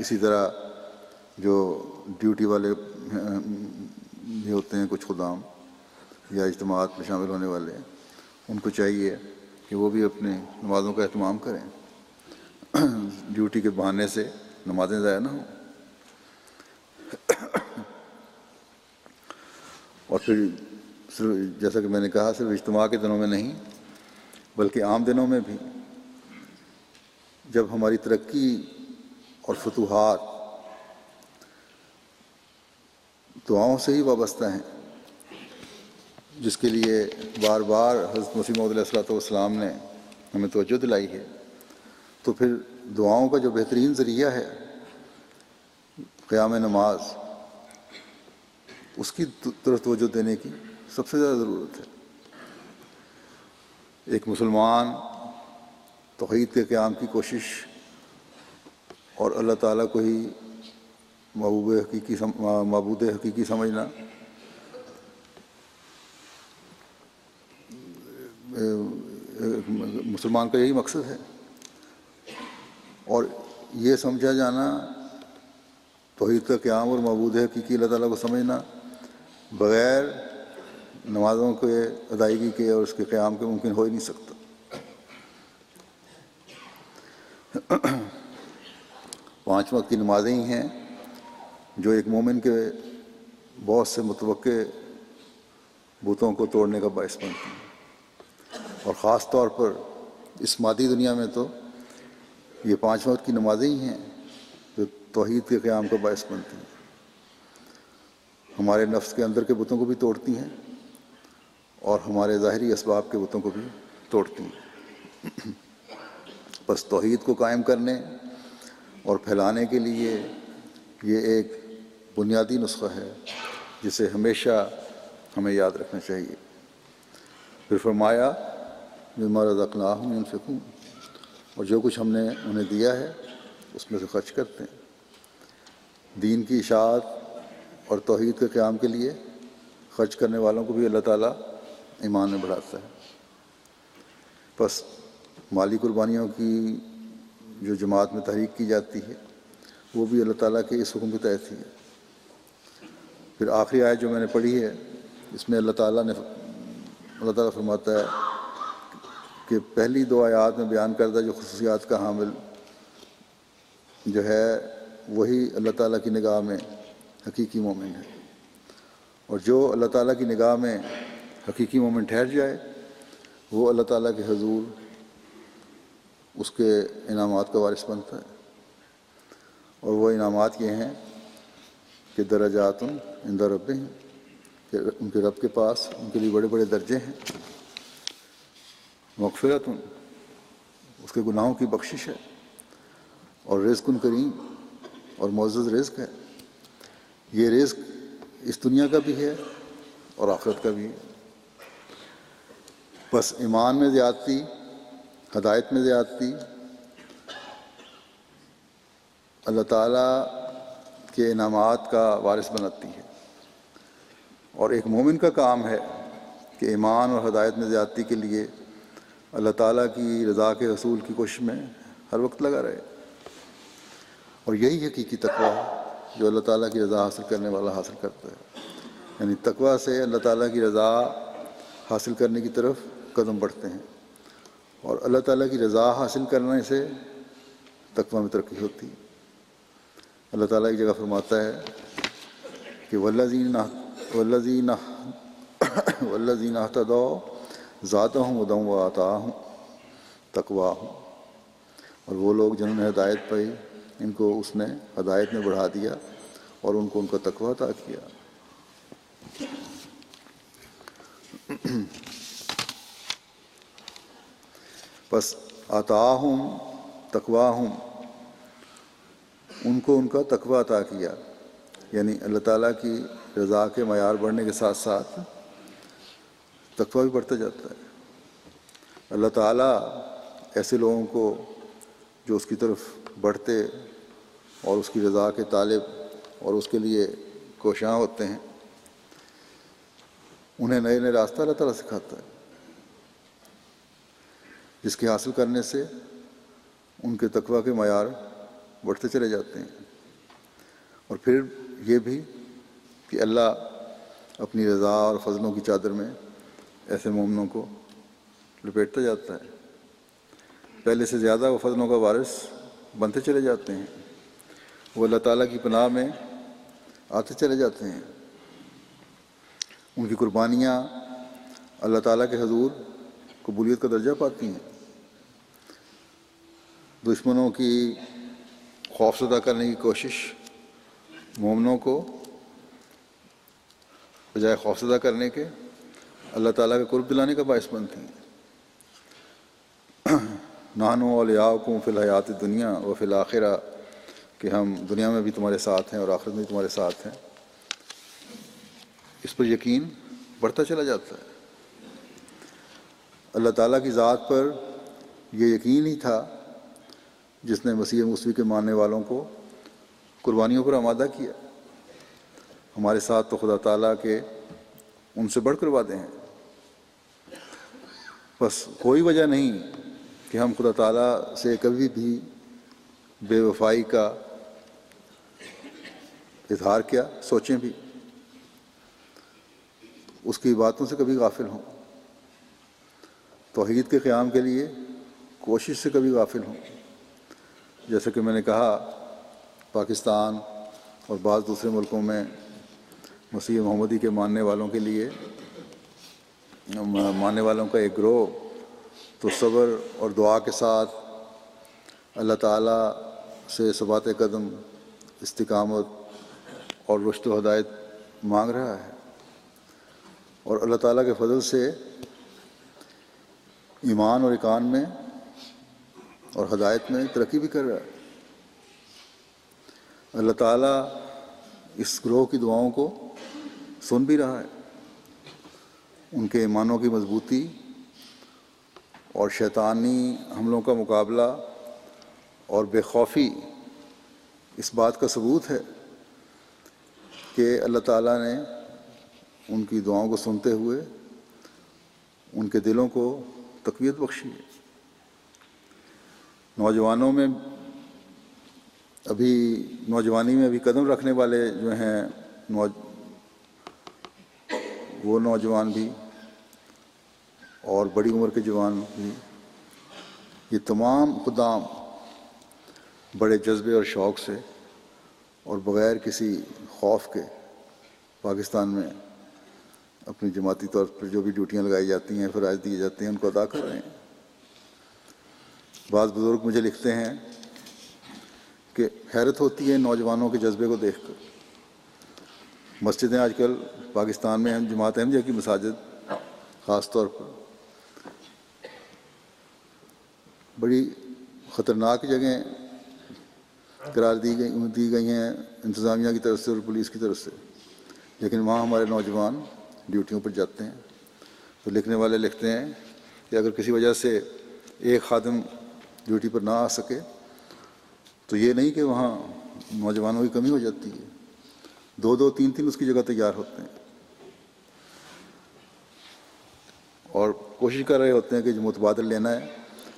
اسی طرح جو ڈیوٹی والے بھی ہوتے ہیں، کچھ خدام یا اجتماعات میں شامل ہونے والے، ان کو چاہیے کہ وہ بھی اپنے نمازوں کا اہتمام کریں، ڈیوٹی کے بہانے سے نمازیں ضائع نہ ہوں۔ اور پھر صرف جیسا کہ میں نے کہا، صرف اجتماع کے دنوں میں نہیں بلکہ عام دنوں میں بھی جب ہماری ترقی اور فتوحات دعاؤں سے ہی وابستہ ہیں، جس کے لیے بار بار حضرت مسیح موعود علیہ السلام نے ہمیں توجہ دلائی ہے، تو پھر دعاؤں کا جو بہترین ذریعہ ہے قیام نماز، اس کی طرف توجہ دینے کی سب سے زیادہ ضرورت ہے۔ ایک مسلمان توحید کے قیام کی کوشش اور اللہ تعالیٰ کو ہی معبود حقیقی سمجھنا مسلمان کا یہی مقصد ہے، اور یہ سمجھا جانا، توحید کا قیام اور معبود حقیقی اللہ تعالیٰ کو سمجھنا بغیر نمازوں کے ادائیگی کے اور اس کے قیام کے ممکن ہو ہی نہیں سکتا۔ 5 وقت کی نمازیں ہی ہیں جو ایک مومن کے بہت سے متوقع بتوں کو توڑنے کا باعث بنتی ہیں، اور خاص طور پر اس مادی دنیا میں تو یہ 5 وقت کی نمازیں ہی ہیں جو توحید کے قیام کا باعث بنتی ہیں، ہمارے نفس کے اندر کے بتوں کو بھی توڑتی ہیں اور ہمارے ظاہری اسباب کے بتوں کو بھی توڑتی ہیں۔ بس توحید کو قائم کرنے اور پھیلانے کے لیے یہ ایک بنیادی نسخہ ہے جسے ہمیشہ ہمیں یاد رکھنا چاہیے۔ پھر فرمایا مما رزقناہم ينفقون، اور جو کچھ ہم نے انہیں دیا ہے اس میں سے خرچ کرتے ہیں۔ دین کی اشاعت اور توحید کے قیام کے لیے خرچ کرنے والوں کو بھی اللہ تعالیٰ ایمان میں بڑھاتا ہے۔ بس مالی قربانیوں کی جو جماعت میں تحریک کی جاتی ہے وہ بھی اللہ تعالیٰ کے اس حکم کے تحت ہی ہے۔ پھر آخری آیت جو میں نے پڑھی ہے، اس میں اللہ تعالیٰ فرماتا ہے کہ پہلی 2 آیات میں بیان کردہ جو خصوصیات کا حامل جو ہے وہی اللہ تعالیٰ کی نگاہ میں حقیقی مومن ہے، اور جو اللہ تعالیٰ کی نگاہ میں حقیقی مومن ٹھہر جائے وہ اللہ تعالیٰ کے حضور اس کے انعامات کا وارث بنتا ہے، اور وہ انعامات یہ ہیں کہ درجات عند ربہم، کہ ان کے رب کے پاس ان کے لیے بڑے بڑے درجے ہیں، مغفرت، اس کے گناہوں کی بخشش ہے، اور رزق کریم، اور معزز رزق ہے۔ یہ رزق اس دنیا کا بھی ہے اور آخرت کا بھی ہے۔ بس ایمان میں زیادتی، ہدایت میں زیادتی اللہ تعالیٰ کے انعامات کا وارث بناتی ہے، اور ایک مومن کا کام ہے کہ ایمان اور ہدایت میں زیادتی کے لیے اللہ تعالیٰ کی رضا کے حصول کی کوشش میں ہر وقت لگا رہے، اور یہی حقیقی تقویٰ ہے جو اللہ تعالیٰ کی رضا حاصل کرنے والا حاصل کرتا ہے۔ یعنی تقویٰ سے اللہ تعالیٰ کی رضا حاصل کرنے کی طرف قدم بڑھتے ہیں، اور اللہ تعالیٰ کی رضا حاصل کرنے سے تقویٰ میں ترقی ہوتی ہے۔ اللہ تعالیٰ ایک جگہ فرماتا ہے کہ والذین اہتدوا زادہم ھدی وآتاہم تقواہم، اور وہ لوگ جنہوں نے ہدایت پائی ان کو اس نے ہدایت میں بڑھا دیا اور ان کو ان کا تقویٰ عطا کیا۔ پس آتاہم تقواہم، ان کو ان کا تقویٰ عطا کیا، یعنی اللہ تعالیٰ کی رضا کے معیار بڑھنے کے ساتھ ساتھ تقویٰ بھی بڑھتا جاتا ہے۔ اللہ تعالیٰ ایسے لوگوں کو جو اس کی طرف بڑھتے اور اس کی رضا کے طالب اور اس کے لیے کوشاں ہوتے ہیں، انہیں نئے نئے راستہ اللہ تعالیٰ سکھاتا ہے، جس کے حاصل کرنے سے ان کے تقویٰ کے معیار بڑھتے چلے جاتے ہیں۔ اور پھر یہ بھی کہ اللہ اپنی رضا اور فضلوں کی چادر میں ایسے مومنوں کو لپیٹتا جاتا ہے، پہلے سے زیادہ وہ فضلوں کا وارث بنتے چلے جاتے ہیں، وہ اللہ تعالیٰ کی پناہ میں آتے چلے جاتے ہیں، ان کی قربانیاں اللہ تعالیٰ کے حضور قبولیت کا درجہ پاتی ہیں۔ دشمنوں کی خوفزدہ کرنے کی کوشش مومنوں کو بجائے خوفزدہ کرنے کے اللہ تعالیٰ کا قرب دلانے کا باعث بنتی ہیں۔ نحن اولیاؤکم فی الحیات الدنیا و فی الآخرہ، کہ ہم دنیا میں بھی تمہارے ساتھ ہیں اور آخرت میں بھی تمہارے ساتھ ہیں، اس پر یقین بڑھتا چلا جاتا ہے۔ اللہ تعالیٰ کی ذات پر یہ یقین ہی تھا جس نے مسیح موسوی کے ماننے والوں کو قربانیوں پر آمادہ کیا۔ ہمارے ساتھ تو خدا تعالیٰ کے ان سے بڑھ کر وعدے ہیں، بس کوئی وجہ نہیں کہ ہم خدا تعالیٰ سے کبھی بھی بے وفائی کا اظہار کیا سوچیں بھی، اس کی باتوں سے کبھی غافل ہوں، توحید کے قیام کے لیے کوشش سے کبھی غافل ہوں۔ جیسا کہ میں نے کہا، پاکستان اور بعض دوسرے ملکوں میں مسیح محمدی کے ماننے والوں کے لیے ماننے والوں کا ایک گروہ تو صبر اور دعا کے ساتھ اللہ تعالیٰ سے ثبات قدم، استقامت اور رشد و ہدایت مانگ رہا ہے، اور اللہ تعالیٰ کے فضل سے ایمان اور اقان میں اور ہدایت میں ترقی بھی کر رہا ہے۔ اللہ تعالیٰ اس گروہ کی دعاؤں کو سن بھی رہا ہے، ان کے ایمانوں کی مضبوطی اور شیطانی حملوں کا مقابلہ اور بے خوفی اس بات کا ثبوت ہے کہ اللہ تعالیٰ نے ان کی دعاؤں کو سنتے ہوئے ان کے دلوں کو تقویت بخشی ہے۔ نوجوانی میں ابھی قدم رکھنے والے جو ہیں وہ نوجوان بھی اور بڑی عمر کے جوان بھی، یہ تمام خدام بڑے جذبے اور شوق سے اور بغیر کسی خوف کے پاکستان میں اپنی جماعتی طور پر جو بھی ڈیوٹیاں لگائی جاتی ہیں، فرائض دیے جاتے ہیں، ان کو ادا کر رہے ہیں۔ بعض بزرگ مجھے لکھتے ہیں کہ حیرت ہوتی ہے نوجوانوں کے جذبے کو دیکھ کر۔ مسجدیں آج کل پاکستان میں جماعت احمدیہ کی مساجد خاص طور پر بڑی خطرناک جگہیں قرار دی گئی ہیں انتظامیہ کی طرف سے اور پولیس کی طرف سے، لیکن وہاں ہمارے نوجوان ڈیوٹیوں پر جاتے ہیں۔ تو لکھنے والے لکھتے ہیں کہ اگر کسی وجہ سے ایک خادم ڈیوٹی پر نہ آ سکے تو یہ نہیں کہ وہاں نوجوانوں کی کمی ہو جاتی ہے، 2 3 اس کی جگہ تیار ہوتے ہیں اور کوشش کر رہے ہوتے ہیں کہ جو متبادل لینا ہے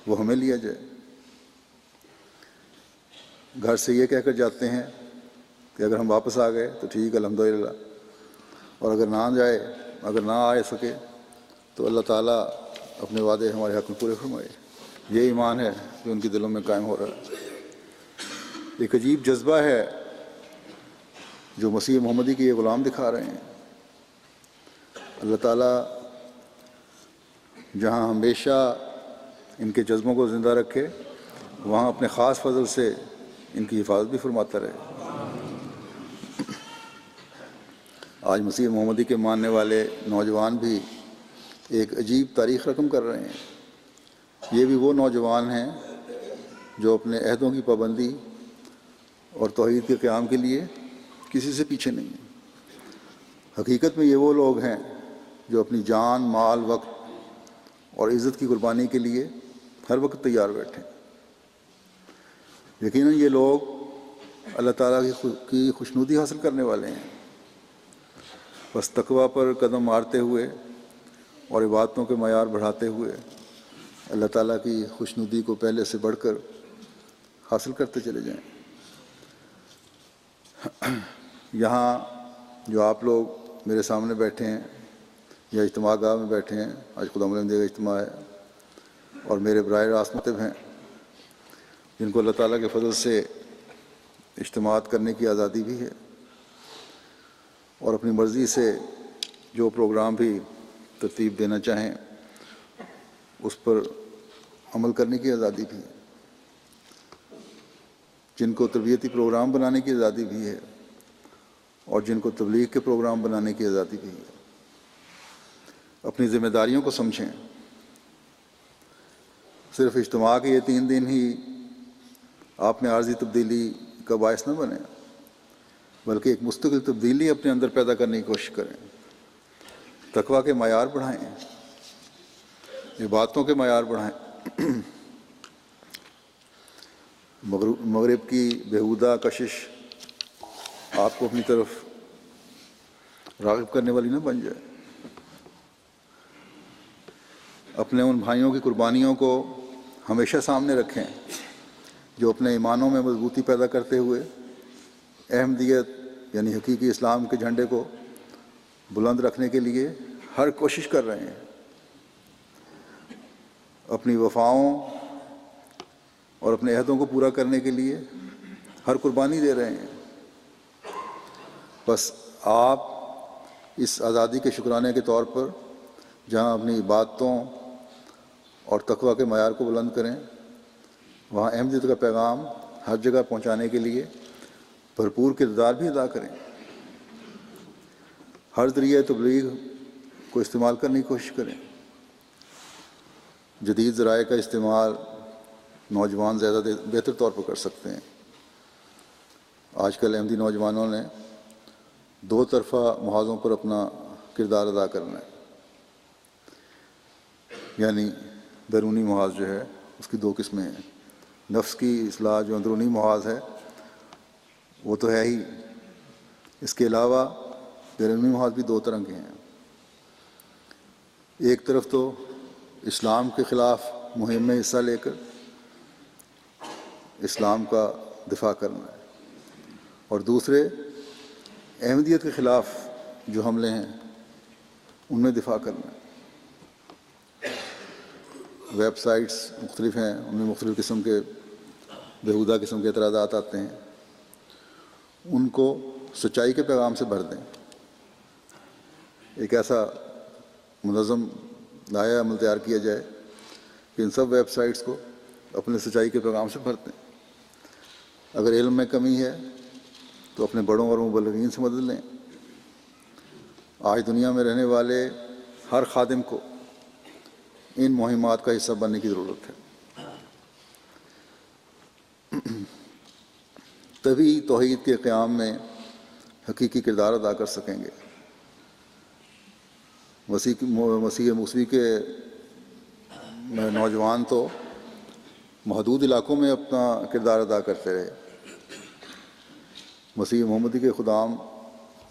وہ ہمیں لیا جائے۔ گھر سے یہ کہہ کر جاتے ہیں کہ اگر ہم واپس آ گئے تو ٹھیک، الحمدللہ، اور اگر نہ آ سکے تو اللہ تعالیٰ اپنے وعدے ہمارے حق میں پورے فرمائے۔ یہ ایمان ہے جو ان کے دلوں میں قائم ہو رہا ہے۔ ایک عجیب جذبہ ہے جو مسیح محمدی کے یہ غلام دکھا رہے ہیں۔ اللہ تعالیٰ جہاں ہمیشہ ان کے جذبوں کو زندہ رکھے، وہاں اپنے خاص فضل سے ان کی حفاظت بھی فرماتا رہے۔ آج مسیح محمدی کے ماننے والے نوجوان بھی ایک عجیب تاریخ رقم کر رہے ہیں۔ یہ بھی وہ نوجوان ہیں جو اپنے عہدوں کی پابندی اور توحید کے قیام کے لیے کسی سے پیچھے نہیں ہیں۔ حقیقت میں یہ وہ لوگ ہیں جو اپنی جان، مال، وقت اور عزت کی قربانی کے لیے ہر وقت تیار بیٹھے۔ یقیناً یہ لوگ اللہ تعالیٰ کی خوشنودی حاصل کرنے والے ہیں۔ بس تقویٰ پر قدم مارتے ہوئے اور عبادتوں کے معیار بڑھاتے ہوئے اللہ تعالیٰ کی خوشنودی کو پہلے سے بڑھ کر حاصل کرتے چلے جائیں۔ یہاں جو آپ لوگ میرے سامنے بیٹھے ہیں یا اجتماع گاہ میں بیٹھے ہیں، آج خدا ملندے کا اجتماع ہے، اور میرے براہ راست مخاطب ہیں جن کو اللہ تعالیٰ کے فضل سے اجتماعات کرنے کی آزادی بھی ہے، اور اپنی مرضی سے جو پروگرام بھی ترتیب دینا چاہیں اس پر عمل کرنے کی آزادی بھی ہے، جن کو تربیتی پروگرام بنانے کی آزادی بھی ہے اور جن کو تبلیغ کے پروگرام بنانے کی آزادی بھی ہے۔ اپنی ذمہ داریوں کو سمجھیں۔ صرف اجتماع کے یہ 3 دن ہی آپ میں عارضی تبدیلی کا باعث نہ بنے، بلکہ ایک مستقل تبدیلی اپنے اندر پیدا کرنے کی کوشش کریں۔ تقویٰ کے معیار بڑھائیں، عبادتوں کے معیار بڑھائیں۔ مغرب کی بیہودہ کشش آپ کو اپنی طرف راغب کرنے والی نہ بن جائے۔ اپنے ان بھائیوں کی قربانیوں کو ہمیشہ سامنے رکھیں جو اپنے ایمانوں میں مضبوطی پیدا کرتے ہوئے احمدیت یعنی حقیقی اسلام کے جھنڈے کو بلند رکھنے کے لیے ہر کوشش کر رہے ہیں، اپنی وفاؤں اور اپنے عہدوں کو پورا کرنے کے لیے ہر قربانی دے رہے ہیں۔ بس آپ اس آزادی کے شکرانے کے طور پر جہاں اپنی عبادتوں اور تقویٰ کے معیار کو بلند کریں، وہاں احمدیت کا پیغام ہر جگہ پہنچانے کے لیے بھرپور کردار بھی ادا کریں۔ ہر ذریعہ تبلیغ کو استعمال کرنے کی کوشش کریں۔ جدید ذرائع کا استعمال نوجوان زیادہ بہتر طور پر کر سکتے ہیں۔ آج کل احمدی نوجوانوں نے 2 طرفہ محاذوں پر اپنا کردار ادا کرنا ہے، یعنی بیرونی محاذ جو ہے اس کی 2 قسمیں ہیں۔ نفس کی اصلاح جو اندرونی محاذ ہے وہ تو ہے ہی، اس کے علاوہ بیرونی محاذ بھی 2 طرح کے ہیں۔ ایک طرف تو اسلام کے خلاف مہم میں حصہ لے کر اسلام کا دفاع کرنا ہے، اور دوسرے احمدیت کے خلاف جو حملے ہیں ان میں دفاع کرنا ہے۔ ویب سائٹس مختلف ہیں، ان میں مختلف قسم کے بیہودہ قسم کے اعتراضات آتے ہیں، ان کو سچائی کے پیغام سے بھر دیں۔ ایک ایسا منظم دائرہ عمل تیار کیا جائے کہ ان سب ویب سائٹس کو اپنے سچائی کے پیغام سے بھر دیں۔ اگر علم میں کمی ہے تو اپنے بڑوں اور مبلغین سے مدد لیں۔ آج دنیا میں رہنے والے ہر خادم کو ان مہمات کا حصہ بننے کی ضرورت ہے، تبھی توحید کے قیام میں حقیقی کردار ادا کر سکیں گے۔ مسیح موسوی کے نوجوان تو محدود علاقوں میں اپنا کردار ادا کرتے رہے، مسیح محمدی کے خدام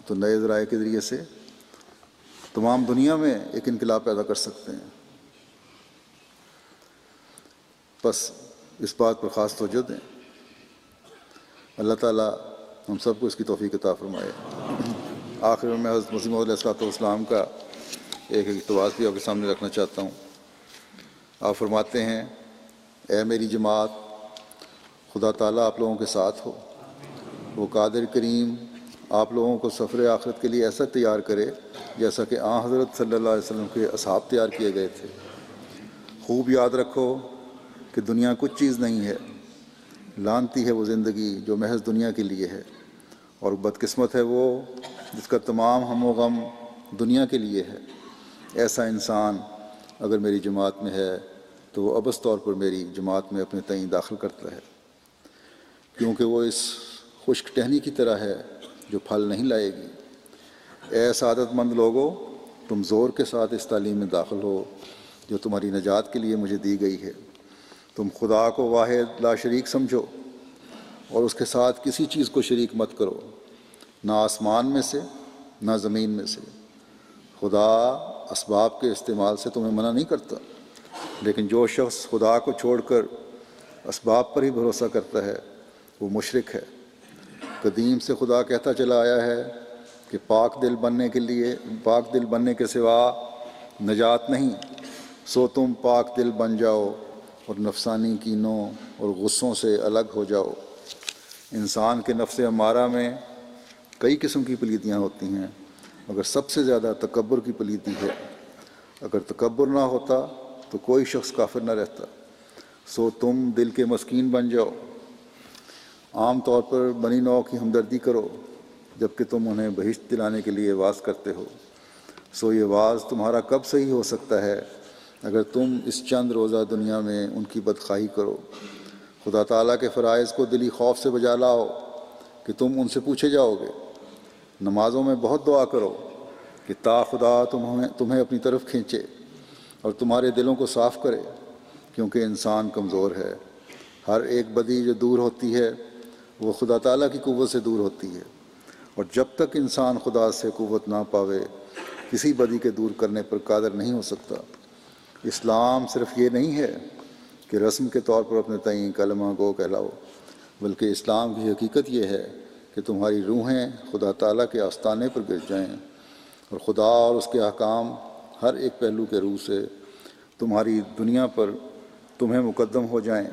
تو نئے ذرائع کے ذریعے سے تمام دنیا میں ایک انقلاب پیدا کر سکتے ہیں۔ بس اس بات پر خاص توجہ دیں۔ اللہ تعالیٰ ہم سب کو اس کی توفیق عطا فرمائے۔ آخر میں حضرت مسیح موعود علیہ الصلوۃ والسلام کا ایک اقتباس بھی آپ کے سامنے رکھنا چاہتا ہوں۔ آپ فرماتے ہیں، اے میری جماعت، خدا تعالیٰ آپ لوگوں کے ساتھ ہو۔ وہ قادر کریم آپ لوگوں کو سفر آخرت کے لیے ایسا تیار کرے جیسا کہ آن حضرت صلی اللہ علیہ وسلم کے اصحاب تیار کیے گئے تھے۔ خوب یاد رکھو کہ دنیا کچھ چیز نہیں ہے، لعنتی ہے وہ زندگی جو محض دنیا کے لیے ہے، اور بدقسمت ہے وہ جس کا تمام ہم و غم دنیا کے لیے ہے۔ ایسا انسان اگر میری جماعت میں ہے تو وہ ابس طور پر میری جماعت میں اپنے تئیں داخل کرتا ہے، کیونکہ وہ اس خشک ٹہنی کی طرح ہے جو پھل نہیں لائے گی۔ اے سعادت مند لوگو، تم زور کے ساتھ اس تعلیم میں داخل ہو جو تمہاری نجات کے لیے مجھے دی گئی ہے۔ تم خدا کو واحد لا شریک سمجھو اور اس کے ساتھ کسی چیز کو شریک مت کرو، نہ آسمان میں سے نہ زمین میں سے۔ خدا اسباب کے استعمال سے تمہیں منع نہیں کرتا، لیکن جو شخص خدا کو چھوڑ کر اسباب پر ہی بھروسہ کرتا ہے وہ مشرک ہے۔ قدیم سے خدا کہتا چلا آیا ہے کہ پاک دل بننے کے سوا نجات نہیں، سو تم پاک دل بن جاؤ اور نفسانی کینوں اور غصوں سے الگ ہو جاؤ۔ انسان کے نفس امارہ میں کئی قسم کی پلیتیاں ہوتی ہیں، مگر سب سے زیادہ تکبر کی پلیتی ہے۔ اگر تکبر نہ ہوتا تو کوئی شخص کافر نہ رہتا، سو تم دل کے مسکین بن جاؤ۔ عام طور پر بنی نوع کی ہمدردی کرو جبکہ تم انہیں بہشت دلانے کے لیے واز کرتے ہو، سو یہ واز تمہارا کب صحیح ہو سکتا ہے اگر تم اس چند روزہ دنیا میں ان کی بدخواہی کرو۔ خدا تعالیٰ کے فرائض کو دلی خوف سے بجا لاؤ کہ تم ان سے پوچھے جاؤ گے۔ نمازوں میں بہت دعا کرو کہ تا خدا تمہیں اپنی طرف کھینچے اور تمہارے دلوں کو صاف کرے، کیونکہ انسان کمزور ہے۔ ہر ایک بدی جو دور ہوتی ہے وہ خدا تعالیٰ کی قوت سے دور ہوتی ہے، اور جب تک انسان خدا سے قوت نہ پاوے کسی بدی کے دور کرنے پر قادر نہیں ہو سکتا۔ اسلام صرف یہ نہیں ہے کہ رسم کے طور پر اپنے تئیں کلمہ گو کہلاؤ، بلکہ اسلام کی حقیقت یہ ہے کہ تمہاری روحیں خدا تعالیٰ کے آستانے پر گر جائیں اور خدا اور اس کے احکام ہر ایک پہلو کے روح سے تمہاری دنیا پر تمہیں مقدم ہو جائیں۔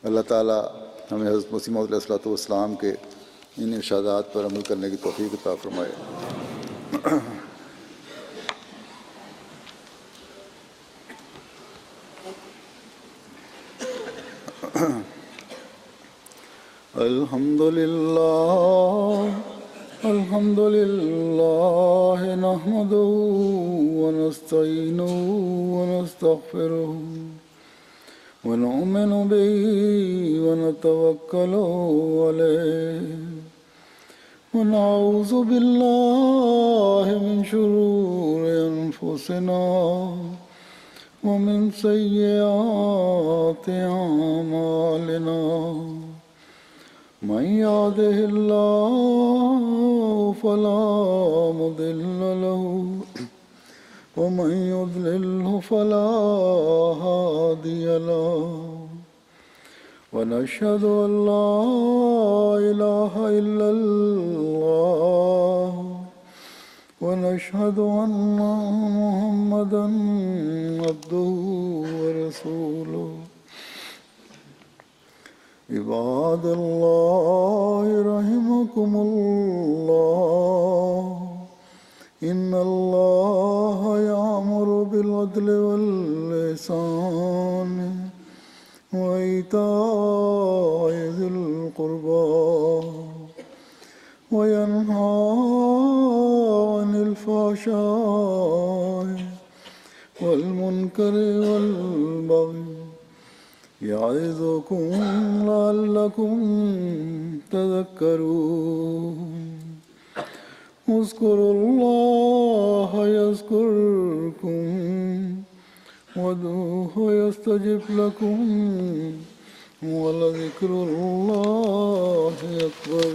اللہ تعالیٰ ہمیں حضرت مسیح موعود علیہ الصلوۃ والسلام کے ان ارشادات پر عمل کرنے کی توفیق عطا فرمائے۔ الحمد للہ نحمده ونستعینه ونستغفره ونؤمن به ونتوکل علیہ ونعوذ باللہ من شرور انفسنا ومن سیئات اعمالنا من يهده الله فلا مضل له ومن يضلله فلا هادي له ونشهد أن لا إله إلا الله ونشهد أن محمدا عبده ورسوله عباد الله رحمكم الله إن الله يأمر بالعدل والإحسان وإيتاء ذي القربى وينهى عن الفحشاء والمنكر والبغي يعظكم لعلكم تذكرون اذكروا الله يذكركم وادعوه يستجب لكم ولذكر الله أكبر